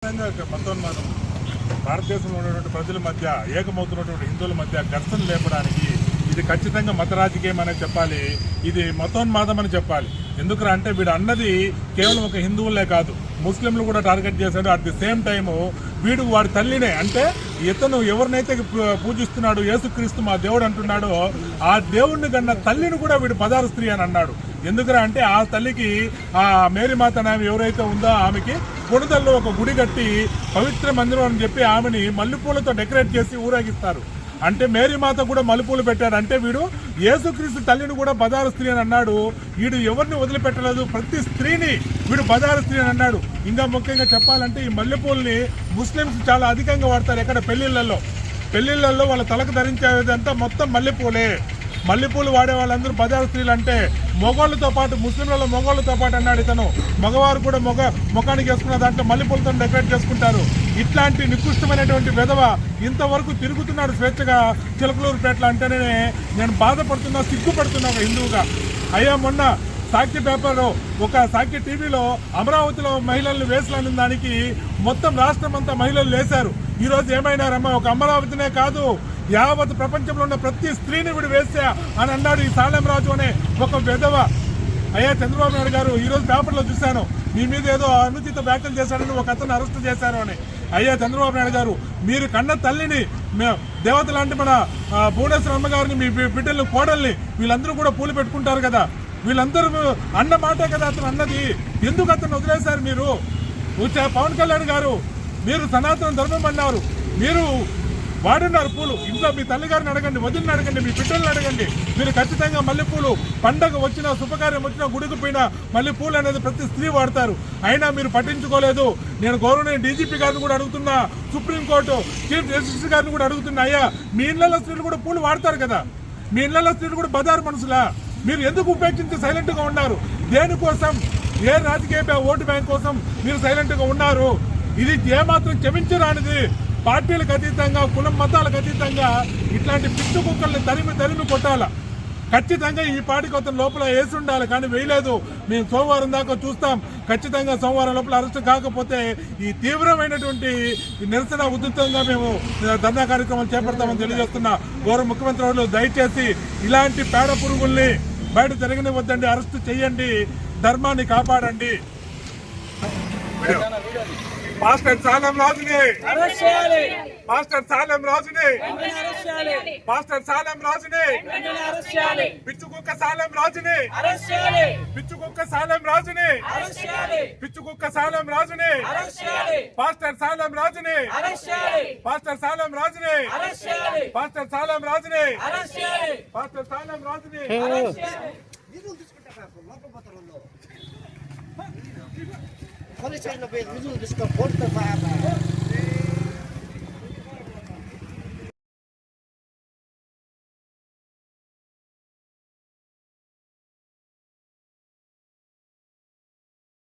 ఖచ్చితంగా మతోన్మాదం భారతదేశంలో ఉన్నటువంటి ప్రజల మధ్య ఏకమవుతున్నటువంటి హిందువుల మధ్య ఘర్షణ లేపడానికి ఇది ఖచ్చితంగా మత రాజకీయం అనే చెప్పాలి. ఇది మతోన్మాదం అని చెప్పాలి. ఎందుకంటే వీడు అన్నది కేవలం ఒక హిందువులే కాదు, ముస్లింలు కూడా టార్గెట్ చేశాడు. అట్ ది సేమ్ టైము వీడు వాడి తల్లినే, అంటే ఇతను ఎవరినైతే పూజిస్తున్నాడు యేసుక్రీస్తు మా దేవుడు అంటున్నాడో ఆ దేవుడిని కన్నా తల్లిని కూడా వీడు పదార స్త్రీ అని అన్నాడు. ఎందుకంటే ఆ తల్లికి ఆ మేరీమాత ఆమె ఎవరైతే ఉందో ఆమెకి గుణదల్లో ఒక గుడి కట్టి పవిత్ర మందిరం అని చెప్పి ఆమెని మల్లెపూలతో డెకరేట్ చేసి ఊరేగిస్తారు. అంటే మేరీమాత కూడా మల్లెపూలు పెట్టాడు. అంటే వీడు యేసుక్రీస్తు తల్లిని కూడా బజార స్త్రీ అని అన్నాడు. వీడు ఎవరిని వదిలిపెట్టలేదు, ప్రతి స్త్రీని వీడు బజార స్త్రీ అని అన్నాడు. ఇంకా ముఖ్యంగా చెప్పాలంటే ఈ మల్లెపూలని ముస్లిమ్స్ చాలా అధికంగా వాడతారు. ఎక్కడ పెళ్లిళ్లలో వాళ్ళ తలకు ధరించేదంతా మొత్తం మల్లెపూలే. మల్లెపూలు వాడే వాళ్ళందరూ బజారు స్త్రీలు. అంటే మొగోళ్ళతో పాటు ముస్లింలలో మొగోళ్ళతో పాటు అన్నాడు ఇతను. మగవారు కూడా ముఖానికి వేసుకున్న దాంట్లో మల్లెపూలతో డెకరేట్ చేసుకుంటారు. ఇట్లాంటి నికృష్టమైనటువంటి విధవ ఇంతవరకు తిరుగుతున్నాడు స్వేచ్ఛగా చిలకలూరుపేటలో. అంటేనే నేను బాధపడుతున్నా, సిగ్గుపడుతున్నా ఒక హిందువుగా. అయ్యా మొన్న సాక్షి పేపర్ ఒక సాక్షి టీవీలో అమరావతిలో మహిళలను వేసులన్న దానికి మొత్తం రాష్ట్రం అంతా మహిళలు లేశారు. ఈరోజు ఏమైనారమ్మా, ఒక అమరావతినే కాదు యావత్ ప్రపంచంలో ఉన్న ప్రతి స్త్రీని వీడు వేసా అని అన్నాడు ఈ సాలెం రాజు అనే ఒక విధవ. అయ్యా చంద్రబాబు నాయుడు గారు, ఈరోజు పేపర్లో చూశాను మీ మీద ఏదో అనుచిత వ్యాఖ్యలు చేశారని ఒక అతను అరెస్ట్ చేశారు అని. అయ్యా చంద్రబాబు నాయుడు గారు, మీరు కన్న తల్లిని, దేవత లాంటి మన భువనేశ్వర అమ్మగారిని, మీ బిడ్డల్ని, కోడల్ని వీళ్ళందరూ కూడా పూలు పెట్టుకుంటారు కదా, వీళ్ళందరూ అన్న మాటే కదా అతను అన్నది. ఎందుకు అతను వదిలేశారు మీరు? పవన్ కళ్యాణ్ గారు, మీరు సనాతన ధర్మం అన్నారు, మీరు వాడున్నారు పూలు. ఇంట్లో మీ తల్లిగారిని అడగండి, వదిలిని అడగండి, మీ బిడ్డల్ని అడగండి. మీరు ఖచ్చితంగా మల్లెపూలు పండగ వచ్చినా, శుభకార్యం వచ్చినా, గుడికి పోయినా మల్లెపూలు అనేది ప్రతి స్త్రీ వాడతారు. అయినా మీరు పట్టించుకోలేదు. నేను గౌరవనీయ డీజీపీ గారిని కూడా అడుగుతున్నా, సుప్రీంకోర్టు చీఫ్ జస్టిస్ గారిని కూడా అడుగుతున్నా, అయ్యా మీ ఇళ్లలో స్త్రీలు కూడా పూలు వాడతారు కదా, మీ ఇళ్లలో స్త్రీలు కూడా బజారు మనుషులా? మీరు ఎందుకు ఉపేక్షించి సైలెంట్ గా ఉన్నారు? దేనికోసం? ఏ రాజకీయ ఓటు బ్యాంక్ కోసం మీరు సైలెంట్ గా ఉన్నారు? ఇది ఏమాత్రం క్షమించరానిది. పార్టీలకు అతీతంగా, కులం మతాలకు అతీతంగా ఇట్లాంటి పిచ్చు కుక్కల్ని తరిమి కొట్టాల. ఖచ్చితంగా ఈ పార్టీకి అతను లోపల వేసి ఉండాలి, కానీ వేయలేదు. మేము సోమవారం దాకా చూస్తాం. ఖచ్చితంగా సోమవారం లోపల అరెస్ట్ కాకపోతే ఈ తీవ్రమైనటువంటి నిరసన ఉధృతంగా మేము ధర్నా కార్యక్రమాలు చేపడతామని తెలియజేస్తున్నా. గౌరవ ముఖ్యమంత్రి వాళ్ళు దయచేసి ఇలాంటి పేడ పురుగుల్ని బయట జరగనివ్వద్దండి, అరెస్ట్ చేయండి, ధర్మాన్ని కాపాడండి. మాస్టర్ సాలెం రాజుని అరెస్ట్ చేయాలి, మాస్టర్ సాలెం రాజుని అరెస్ట్ చేయాలి, మాస్టర్ సాలెం రాజుని అరెస్ట్ చేయాలి, పిచ్చుకుక్క సాలెం రాజుని అరెస్ట్ చేయాలి, పిచ్చుకుక్క సాలెం రాజుని అరెస్ట్ చేయాలి, పిచ్చుకుక్క సాలెం రాజుని అరెస్ట్ చేయాలి, మాస్టర్ సాలెం రాజుని అరెస్ట్ చేయాలి, మాస్టర్ సాలెం రాజుని అరెస్ట్ చేయాలి, మాస్టర్ సాలెం రాజుని అరెస్ట్ చేయాలి, మాస్టర్ సాలెం రాజుని అరెస్ట్ చేయాలి. పోలీస్ స్టేషన్ లో పోయి రుజువు తీసుకో, కోర్టుతో సహా